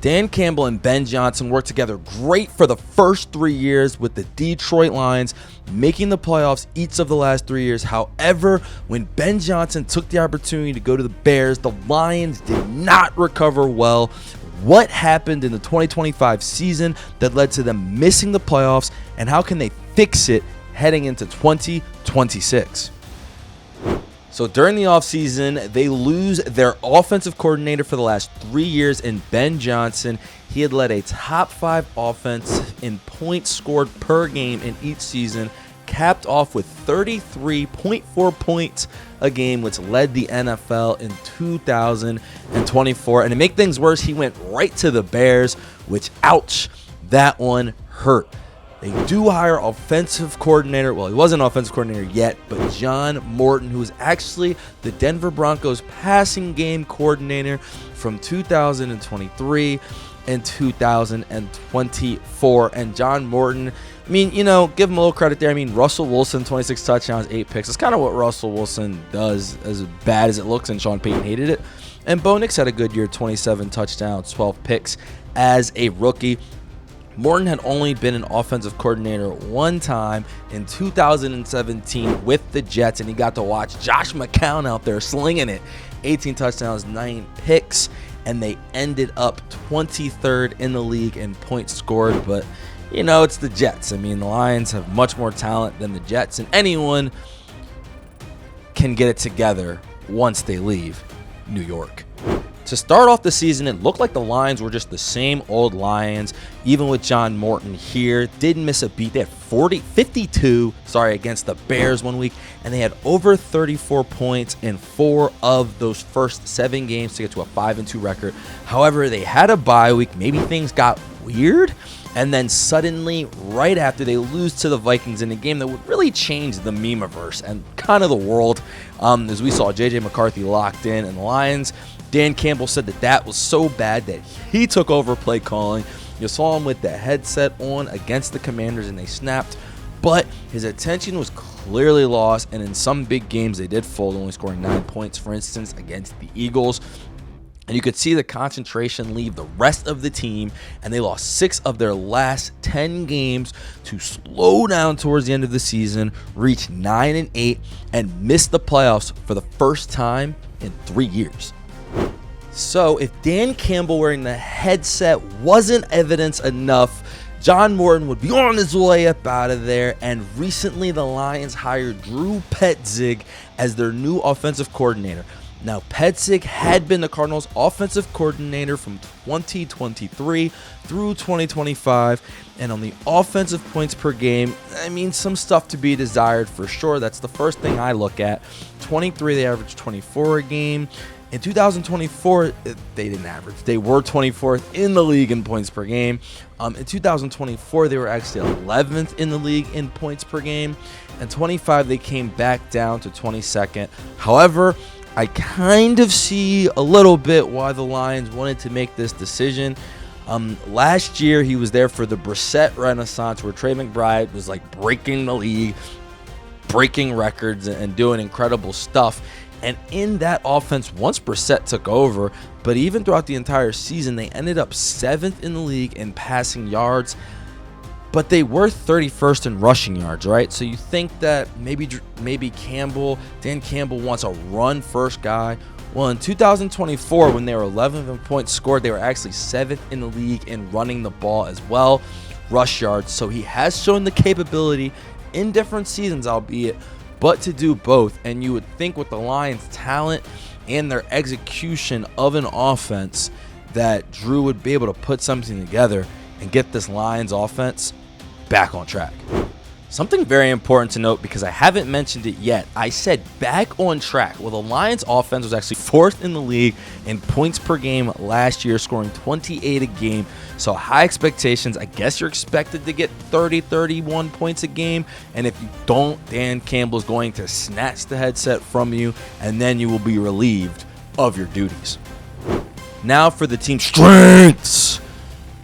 Dan Campbell and Ben Johnson worked together great for the first 3 years with the Detroit Lions, making the playoffs each of the last 3 years. However, when Ben Johnson took the opportunity to go to the Bears, the Lions did not recover well. What happened in the 2025 season that led to them missing the playoffs, and how can they fix it heading into 2026? So during the offseason, they lose their offensive coordinator for the last 3 years in Ben Johnson. He had led a top 5 offense in points scored per game in each season, capped off with 33.4 points a game, which led the NFL in 2024. And to make things worse, he went right to the Bears, which, ouch, that one hurt. They do hire offensive coordinator. Well, he wasn't offensive coordinator yet, but John Morton, who was actually the Denver Broncos passing game coordinator from 2023 and 2024. And John Morton, I mean, give him a little credit there. I mean, Russell Wilson, 26 touchdowns, 8 picks. It's kind of what Russell Wilson does, as bad as it looks, and Sean Payton hated it. And Bo Nix had a good year, 27 touchdowns, 12 picks as a rookie. Morton had only been an offensive coordinator one time in 2017 with the Jets, and he got to watch Josh McCown out there slinging it. 18 touchdowns, 9 picks, and they ended up 23rd in the league in points scored. But, it's the Jets. I mean, the Lions have much more talent than the Jets, and anyone can get it together once they leave New York. To start off the season, it looked like the Lions were just the same old Lions, even with John Morton here. Didn't miss a beat. They had 52 against the Bears one week, and they had over 34 points in 4 of those first 7 games to get to a 5-2 record. However, they had a bye week. Maybe things got weird, and then suddenly, right after, they lose to the Vikings in a game that would really change the meme-averse and kind of the world, as we saw J.J. McCarthy locked in, and the Lions. Dan Campbell said that was so bad that he took over play calling. You saw him with the headset on against the Commanders, and they snapped. But his attention was clearly lost, and in some big games they did fold, only scoring 9 points, for instance, against the Eagles. And you could see the concentration leave the rest of the team, and they lost 6 of their last 10 games to slow down towards the end of the season, reach 9-8, and miss the playoffs for the first time in 3 years. So if Dan Campbell wearing the headset wasn't evidence enough, John Morton would be on his way up out of there. And recently the Lions hired Drew Petzing as their new offensive coordinator. Now, Petzing had been the Cardinals' offensive coordinator from 2023 through 2025. And on the offensive points per game, I mean, some stuff to be desired for sure. That's the first thing I look at. 23, they averaged 24 a game. In 2024, they didn't average. They were 24th in the league in points per game. In 2024, they were actually 11th in the league in points per game. And 25, they came back down to 22nd. However, I kind of see a little bit why the Lions wanted to make this decision. Last year, he was there for the Brissett Renaissance, where Trey McBride was like breaking the league, breaking records, and doing incredible stuff. And in that offense, once Brissett took over, but even throughout the entire season, they ended up 7th in the league in passing yards, but they were 31st in rushing yards, right? So you think that maybe Dan Campbell wants a run-first guy. Well, in 2024, when they were 11th in points scored, they were actually 7th in the league in running the ball as well, rush yards. So he has shown the capability in different seasons, albeit, but to do both. And you would think with the Lions' talent and their execution of an offense that Drew would be able to put something together and get this Lions offense back on track. Something very important to note, because I haven't mentioned it yet. I said back on track. Well, the Lions offense was actually 4th in the league in points per game last year, scoring 28 a game. So high expectations. I guess you're expected to get 30, 31 points a game. And if you don't, Dan Campbell is going to snatch the headset from you, and then you will be relieved of your duties. Now for the team strengths.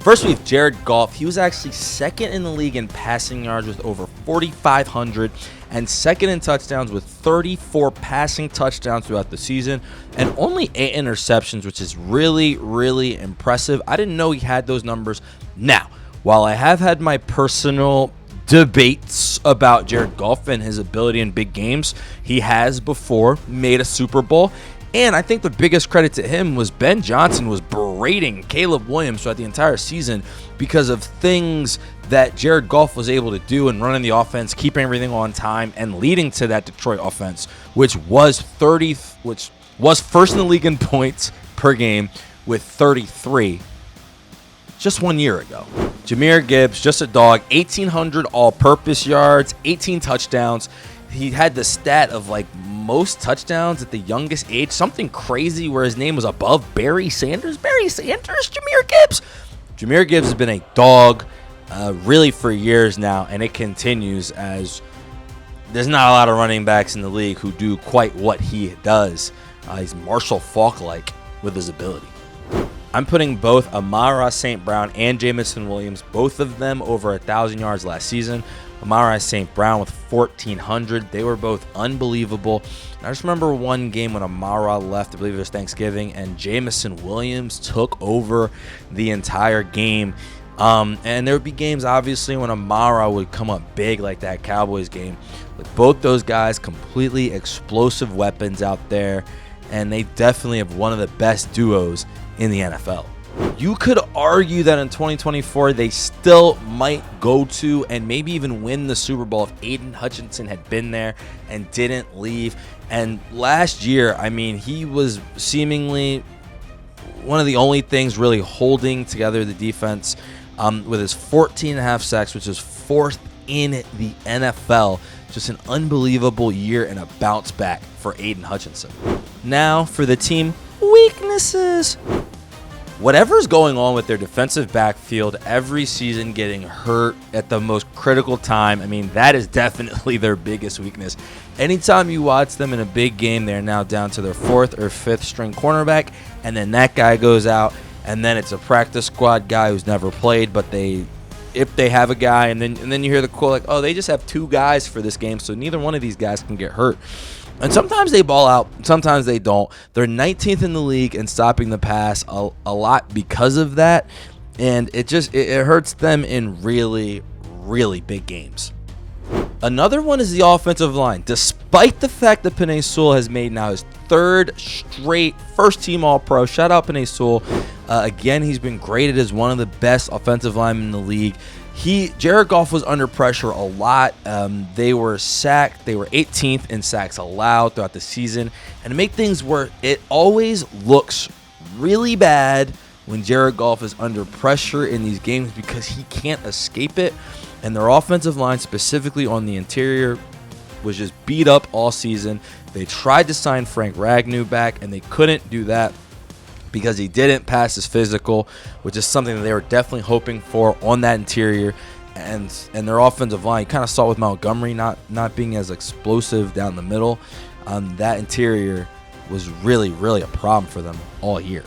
First, we have Jared Goff. He was actually second in the league in passing yards with over 4,500 and second in touchdowns with 34 passing touchdowns throughout the season and only 8 interceptions, which is really, really impressive. I didn't know he had those numbers. Now, while I have had my personal debates about Jared Goff and his ability in big games, he has before made a Super Bowl. And I think the biggest credit to him was Ben Johnson was berating Caleb Williams throughout the entire season because of things that Jared Goff was able to do in running the offense, keeping everything on time, and leading to that Detroit offense, which was first in the league in points per game with 33 just 1 year ago. Jahmyr Gibbs, just a dog, 1,800 all-purpose yards, 18 touchdowns. He had the stat of like most touchdowns at the youngest age, something crazy where his name was above Barry Sanders. Jahmyr Gibbs. Jahmyr Gibbs has been a dog really for years now, and it continues as there's not a lot of running backs in the league who do quite what he does. He's Marshall Faulk-like with his ability. I'm putting both Amon-Ra St. Brown and Jameson Williams, both of them over 1,000 yards last season. Amon-Ra St. Brown with 1,400. They were both unbelievable. And I just remember one game when Amon-Ra left, I believe it was Thanksgiving, and Jameson Williams took over the entire game. And there would be games, obviously, when Amon-Ra would come up big like that Cowboys game. But both those guys, completely explosive weapons out there, and they definitely have one of the best duos in the NFL. You could argue that in 2024 they still might go to and maybe even win the Super Bowl if Aiden Hutchinson had been there and didn't leave. And last year, I mean, he was seemingly one of the only things really holding together the defense with his 14.5 sacks, which is 4th in the NFL. Just an unbelievable year and a bounce back for Aiden Hutchinson. Now for the team weaknesses. Whatever's going on with their defensive backfield every season getting hurt at the most critical time, I mean, that is definitely their biggest weakness. Anytime you watch them in a big game, they're now down to their 4th or 5th string cornerback, and then that guy goes out, and then it's a practice squad guy who's never played, but if they have a guy, and then you hear the quote like, oh, they just have 2 guys for this game, so neither one of these guys can get hurt. And sometimes they ball out, sometimes they don't. They're 19th in the league in stopping the pass a lot because of that, and it hurts them in really, really big games. Another one is the offensive line. Despite the fact that Penei Sewell has made now his 3rd straight first-team All-Pro, shout out Penei Sewell. Again, he's been graded as one of the best offensive linemen in the league. Jared Goff was under pressure a lot. They were sacked. They were 18th in sacks allowed throughout the season. And to make things worse, it always looks really bad when Jared Goff is under pressure in these games because he can't escape it. And their offensive line, specifically on the interior, was just beat up all season. They tried to sign Frank Ragnow back, and they couldn't do that because he didn't pass his physical, which is something that they were definitely hoping for on that interior. And their offensive line, you kind of saw with Montgomery not being as explosive down the middle. That interior was really, really a problem for them all year.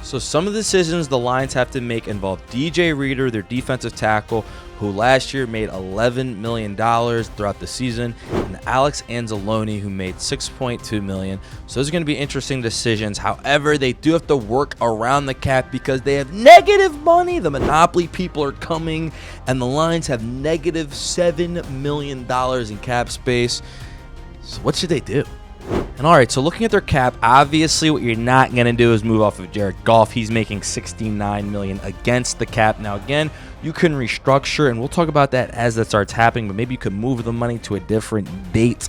So some of the decisions the Lions have to make involve DJ Reader, their defensive tackle, who last year made $11 million throughout the season, and Alex Anzalone, who made $6.2 million. So those are going to be interesting decisions. However, they do have to work around the cap because they have negative money. The monopoly people are coming, and the Lions have negative $7 million in cap space. So what should they do? And all right, so looking at their cap, obviously what you're not going to do is move off of Jared Goff. He's making $69 million against the cap. Now, again, you can restructure, and we'll talk about that as that starts happening, but maybe you could move the money to a different date.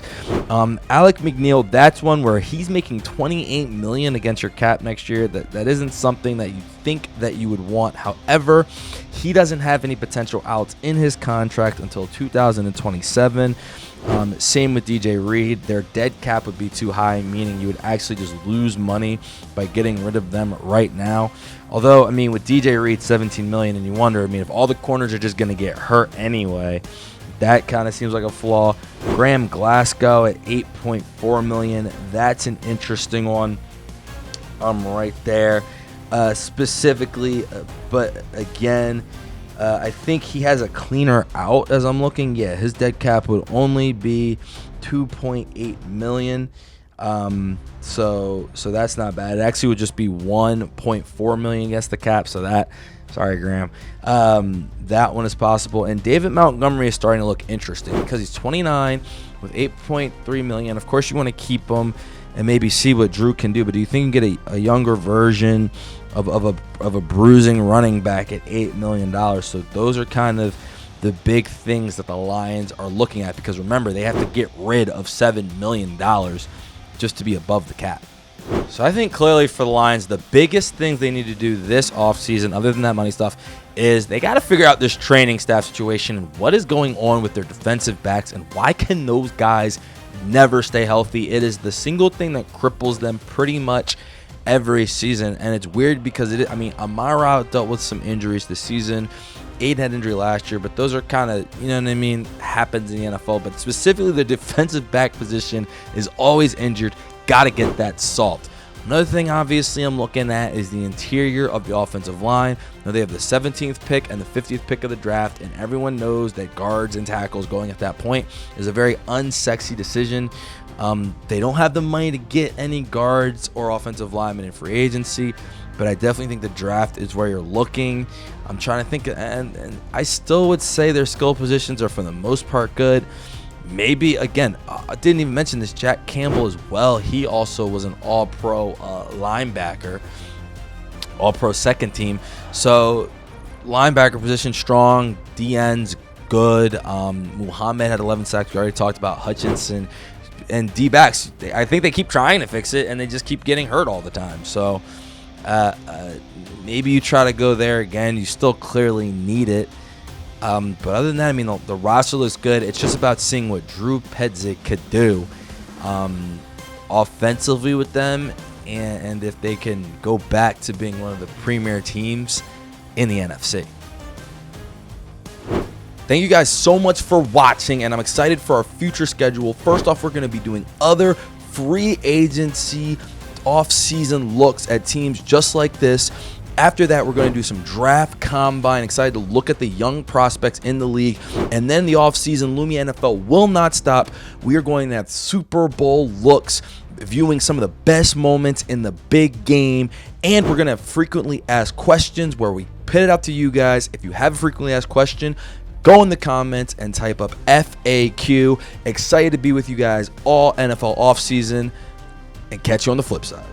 Alec McNeil, that's one where he's making $28 million against your cap next year. That isn't something that you think that you would want. However, he doesn't have any potential outs in his contract until 2027. Same with DJ Reed. Their dead cap would be too high, meaning you would actually just lose money by getting rid of them right now. Although, I mean, with DJ Reed, $17 million, and you wonder, I mean, if all the corners are just going to get hurt anyway, that kind of seems like a flaw. Graham Glasgow at $8.4 million. That's an interesting one right there. specifically, but again, I think he has a cleaner out as I'm looking. Yeah, his dead cap would only be $2.8 million. So that's not bad. It actually would just be $1.4 million against the cap. So that, sorry, Graham, that one is possible. And David Montgomery is starting to look interesting because he's 29 with $8.3 million. Of course, you want to keep him and maybe see what Drew can do. But do you think you can get a younger version of a bruising running back at $8 million? So those are kind of the big things that the Lions are looking at, because remember, they have to get rid of $7 million just to be above the cap. So I think clearly for the Lions, the biggest things they need to do this offseason, other than that money stuff, is they got to figure out this training staff situation and what is going on with their defensive backs and why can those guys never stay healthy. It is the single thing that cripples them pretty much every season, and it's weird because Amara dealt with some injuries this season. Aiden had injury last year, but those are kind of, you know what I mean, happens in the NFL. But specifically, the defensive back position is always injured. Got to get that solved. Another thing, obviously, I'm looking at is the interior of the offensive line. Now, they have the 17th pick and the 50th pick of the draft, and everyone knows that guards and tackles going at that point is a very unsexy decision. They don't have the money to get any guards or offensive linemen in free agency, but I definitely think the draft is where you're looking. I'm trying to think, and I still would say their skill positions are for the most part good. Maybe, again, I didn't even mention this, Jack Campbell as well. He also was an all-pro linebacker, all-pro second team. So linebacker position strong, DN's good. Muhammad had 11 sacks. We already talked about Hutchinson. And D-backs, I think they keep trying to fix it, and they just keep getting hurt all the time. So maybe you try to go there again. You still clearly need it. But other than that, the roster looks good. It's just about seeing what Drew Pedzic could do offensively with them, and if they can go back to being one of the premier teams in the NFC. Thank you guys so much for watching, and I'm excited for our future schedule. First off, we're going to be doing other free agency off-season looks at teams just like this. After that, we're going to do some draft combine. Excited to look at the young prospects in the league. And then the offseason, Lumia NFL will not stop. We are going to have Super Bowl looks, viewing some of the best moments in the big game. And we're going to have frequently asked questions where we put it out to you guys. If you have a frequently asked question, go in the comments and type up FAQ. Excited to be with you guys all NFL offseason, and catch you on the flip side.